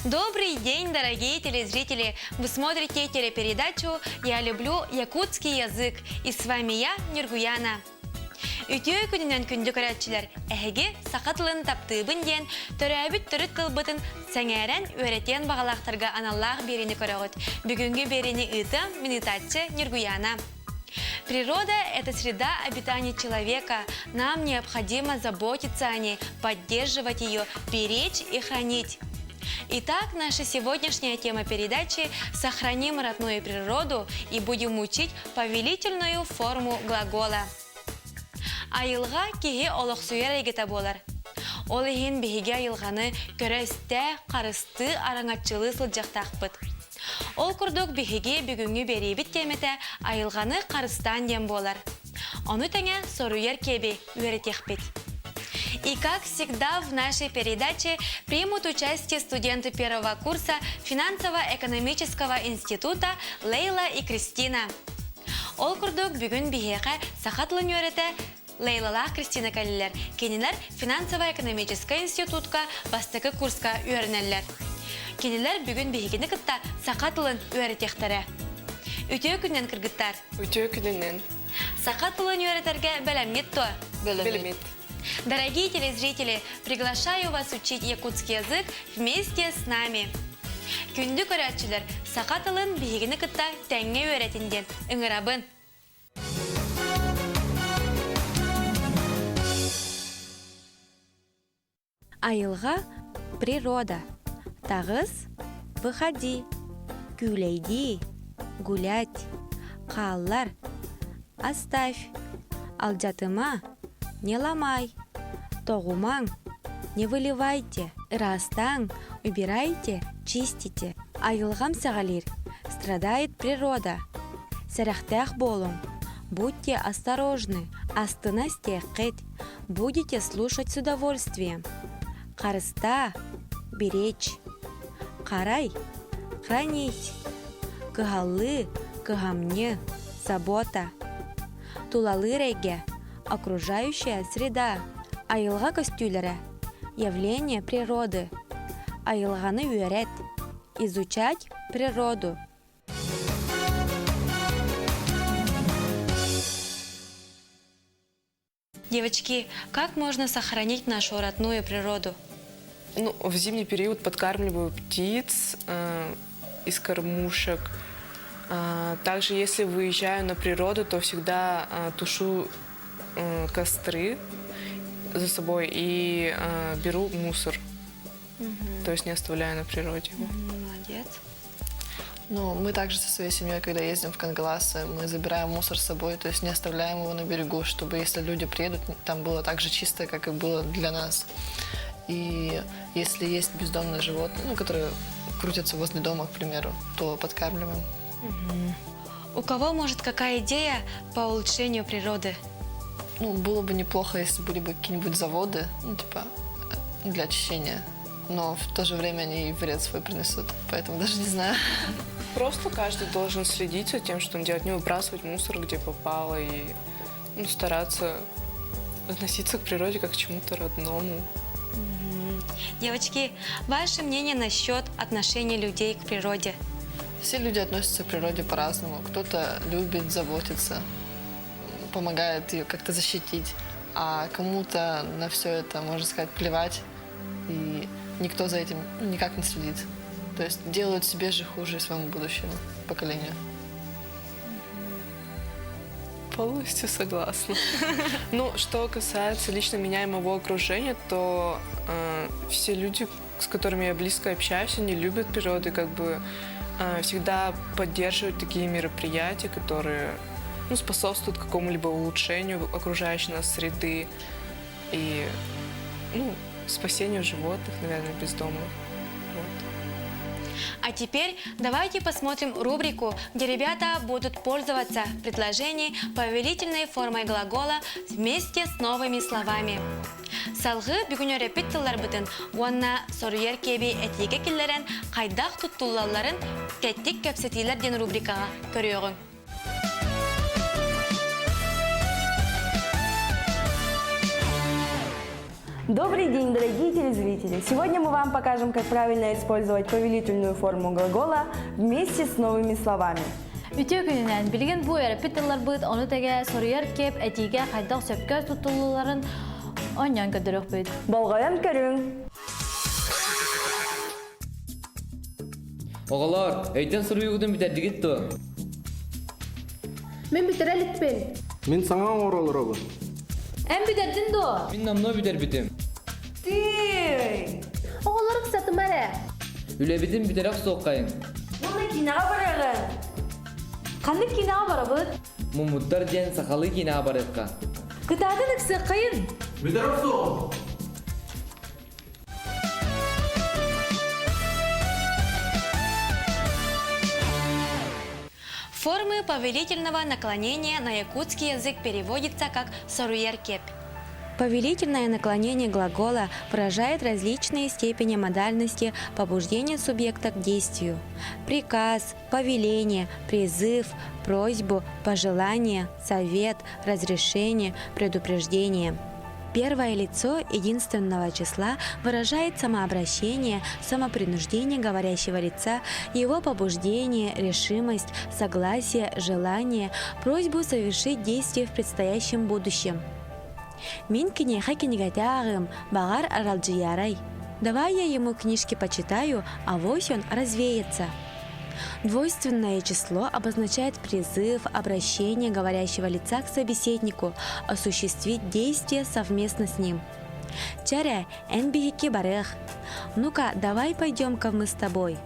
Добрый день, дорогие телезрители! Вы смотрите телепередачу «Я люблю якутский язык» и с вами я, Нургуяна. Үтіе күнінен күнді көрәтшілер әхеге сақатылын таптыбын ден төрәбіт түріт қылбытын сәңәрен өретен бағалақтарға аналлақ берені көрәғыт. Бүгінгі берені ұтым минутатчы Нургуяна. Природа – это среда обитания человека. Нам необходимо заботиться о ней, поддерживать ее, беречь и хранить. Итак, наша сегодняшняя тема передачи «Сохраним родную природу» и будем учить повелительную форму глагола. Айылға кеге олық сүйер егеті болар. Ол ехен бейге айылғаны көрәсті, қарысты, араңатчылы сылжақтақпыт. Ол күрдік бейге бүгінгі берейбіт теметі айылғаны қарыстан дем болар. Оны тәңе соруер кебе үйретекпет. И как всегда в нашей передаче примут участие студенты первого курса финансово-экономического института Лейла и Кристина. Ол күрдік бүгін бейге сақатлын үйреті Лейлала Кристина кәлілер. Кенелер финансово-экономический институтка бастықы курска үйерінелер. Кенелер бүгін бейгені кітта сақатылын үйретектері. Үтеу күннен кіргіттар? Үтеу күннен. Сақатылын үйретерге бәлемет то? Бәлемет. Дорогие телезрители, приглашаю вас учить якутский язык вместе с нами. Күнді көрәтшілер, сақатылын бейгені кітта тәңге үйретінден. Үңірабын. Айылға природа. Тағыз выходи, гуляйди, гулять, қаллар, оставь, алдятыма не ломай, тоғумаң не выливайте, растаң убирайте, чистите. Айылғам сағалир, страдает природа. Сәрәхтәқ болың, будьте осторожны, астына стеқет, будете слушать с удовольствием. Қарыста беречь, қарай, хранить, кыгаллы, кыгамне, забота, тулалы реге, окружающая среда, айылға көстүлері, явление природы, айылғаны үйрет, изучать природу. Девочки, как можно сохранить нашу родную природу? В зимний период подкармливаю птиц из кормушек. Также, если выезжаю на природу, то всегда тушу костры за собой и беру мусор. То есть не оставляю на природе его. Молодец. Мы также со своей семьей, когда ездим в Кангаласы, мы забираем мусор с собой, то есть не оставляем его на берегу, чтобы если люди приедут, там было так же чисто, как и было для нас. И если есть бездомные животные, которые крутятся возле дома, к примеру, то подкармливаем. У кого, может, какая идея по улучшению природы? Было бы неплохо, если были бы какие-нибудь заводы, для очищения. Но в то же время они и вред свой принесут, поэтому даже не знаю. Просто каждый должен следить за тем, что он делает, не выбрасывать мусор, где попало, и стараться относиться к природе как к чему-то родному. Девочки, ваше мнение насчет отношения людей к природе? Все люди относятся к природе по-разному. Кто-то любит, заботиться, помогает ее как-то защитить, а кому-то на все это, можно сказать, плевать, и никто за этим никак не следит. То есть делают себе же хуже своему будущему поколению. Полностью согласна. Что касается лично меня и моего окружения, то все люди, с которыми я близко общаюсь, они любят природу и всегда поддерживают такие мероприятия, которые способствуют какому-либо улучшению окружающей нас среды и спасению животных, наверное, бездомных. А теперь давайте посмотрим рубрику, где ребята будут пользоваться предложением повелительной формой глагола вместе с новыми словами. Салгы бүгін репетиторлар бүтін, онна соруер кеби этиге келлерен, қайдақ тұттулаларын кәттік көпсетилер ден рубрикаға көріоғын. Добрый день, дорогие телезрители! Сегодня мы вам покажем, как правильно использовать повелительную форму глагола вместе с новыми словами. Ütü gününden bilgin bu erpitler bıt onu tege soruyor kep etige kaydak söpkör tutuluların onyan gödürük bıt. Болғайын көрің! Oğalar, öйден сұрыйығыдың бітердігіт тұ. Men bitirelikpin. Мен саңа оралырабын. En biterdin do. Мен намно бітер бітім. Oğulları kısatım bari. Üle бітім бітерек соққайын. Мұны кинаға барағын! Kandık kinağa var bıt. Мумуттар ден сақалы кина барыққа. Gıdadın ıksı kayın. Формы повелительного наклонения на якутский язык переводится как «соруер-кеп». Повелительное наклонение глагола выражает различные степени модальности побуждения субъекта к действию. Приказ, повеление, призыв, просьбу, пожелание, совет, разрешение, предупреждение. Первое лицо единственного числа выражает самообращение, самопринуждение говорящего лица, его побуждение, решимость, согласие, желание, просьбу совершить действие в предстоящем будущем. Мин кнеха книгатягым, багар аралджиярай. Давай я ему книжки почитаю, а вось он развеется. Двойственное число обозначает призыв, обращение говорящего лица к собеседнику, осуществить действие совместно с ним. Чаря, энбихики барех. Ну-ка, давай пойдем-ка мы с тобой.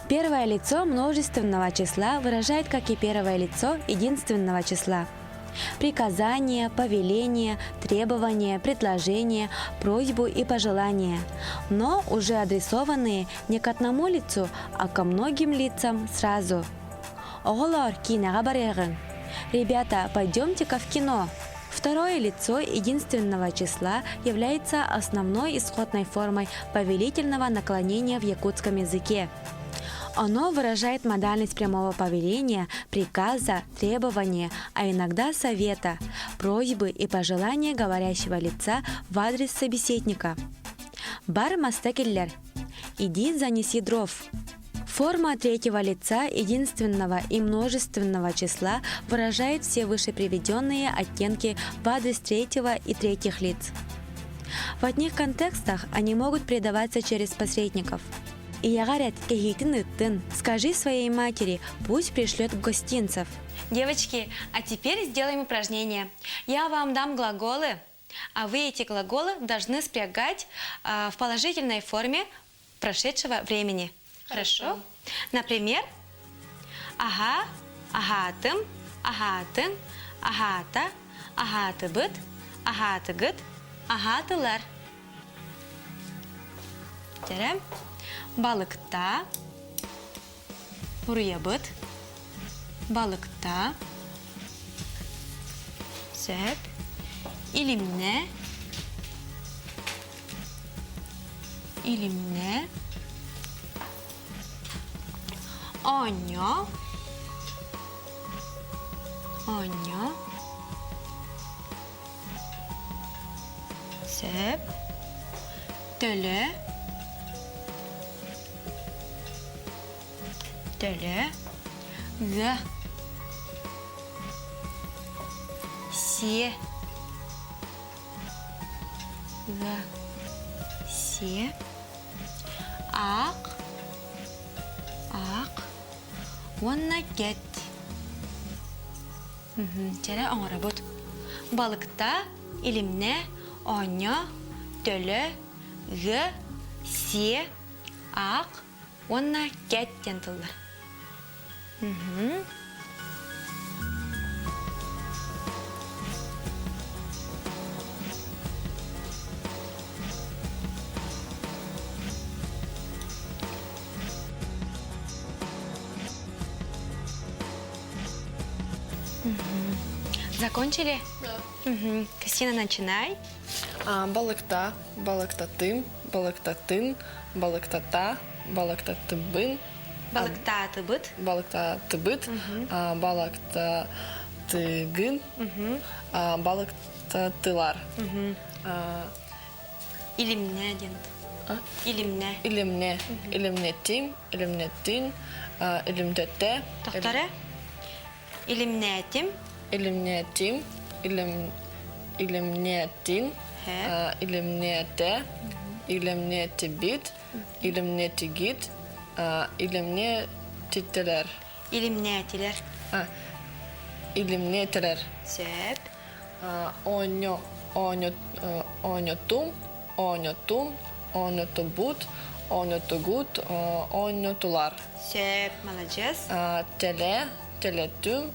Первое лицо множественного числа выражает, как и первое лицо единственного числа. Приказание, повеление, требование, предложение, просьбу и пожелание, но уже адресованные не к одному лицу, а ко многим лицам сразу. Оголор, кинога барегын. Ребята, пойдемте-ка в кино. Второе лицо единственного числа является основной исходной формой повелительного наклонения в якутском языке. Оно выражает модальность прямого повеления, приказа, требования, а иногда совета, просьбы и пожелания говорящего лица в адрес собеседника. Бар мастекеллер. Иди занеси дров. Форма третьего лица единственного и множественного числа выражает все выше приведенные оттенки в адрес третьего и третьих лиц. В одних контекстах они могут передаваться через посредников. Ягарят, скажи своей матери, пусть пришлет гостинцев. Девочки, а теперь сделаем упражнение. Я вам дам глаголы, а вы эти глаголы должны спрягать в положительной форме прошедшего времени. Хорошо? Например, ага, агатым, агатын, агата, агатыбыт, агатыгыт, агатылар. Терем. Балыкта, уруябыт, балыкта, сөп, илимне, оньо, сөп, төлө, г, се, ак, онна кет. Чәрі оңыры бұд. Балықта, илимне, оңа, төлі, г, се, ак, онна кет тентілдір. Закончили? Да. Кристина, начинай. Балыкта, балыктатым, балыктатын, балыктата, балыктатыбын, Балыктатыбыт. балыктатыбыт, балыктатыгын, балыктатылар. Илимне ден. Илимне. Илемне. Илемнетим. Илемнеттин. Илемдетте. Тохтары. Илимнетим. Илемнетим. Илемнетин. Хэ. Илемнете. Илемнетибит. Илемнетигит. Илемнетителер. Илимнетилер. Илемнетелер. Сөп. Оньотум. Оньотубут. Оньотугут. Оньотулар. Сөп. Молодец. Телетун.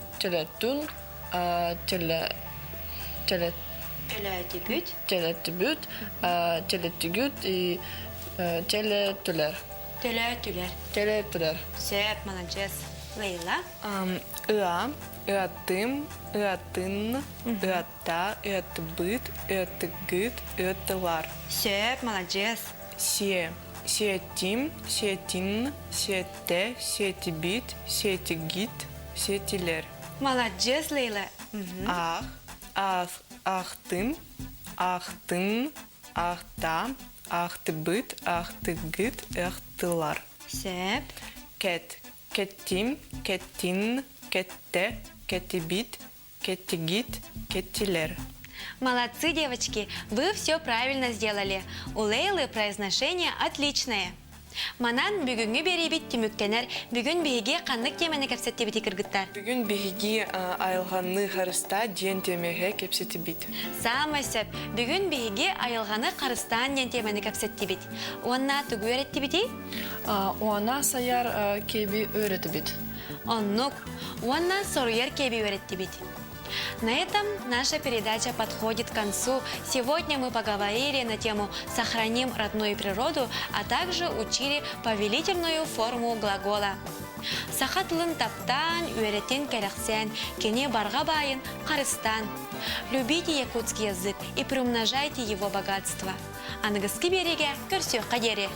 Телететибит. Телетибüt. Теletигют и телетулер. Телетүлер. Телетулер. Сөп. Молодец. Лейла. Ыа, ыатым, ыатын, ыатта, ыатбыт, ыатыгыт, ыатылар. Сөп. Молодец. Сиетим, сиетин, сиетте, сиетибит, сиетигит, сиетилер. Молодец, Лейла. Ахтын, ахтын, ахта, ахтыбыт, ахтыгыт, ахтылар. Сөп. Кеттим, кеттин, кетте, кеттибит, кеттигит, кеттилер. Молодцы, девочки, вы все правильно сделали. У Лейлы произношение отличное. Манан бүгүнгү берибит түмүктенер, бүгүн биһиги каннык темени кепсеттибити кыргыттар. Бүгүн биһиги айылганны харыста диен темеге кепсетибит. Самый сөп, бүгүн биһиги айылганы карыстан ден темени кепсеттибит. Уанна тугу öğrettибити? Уана саяр кеби öğretibit. Оннук, уанна соруер кеби öğrettибит. На этом наша передача подходит к концу. Сегодня мы поговорили на тему «Сохраним родную природу», а также учили повелительную форму глагола. Сахатлын таптан, үйреттен керексен, кене барға байын, қарыстан. Любите якутский язык и приумножайте его богатство. Ангыски береге көрсөк қадері.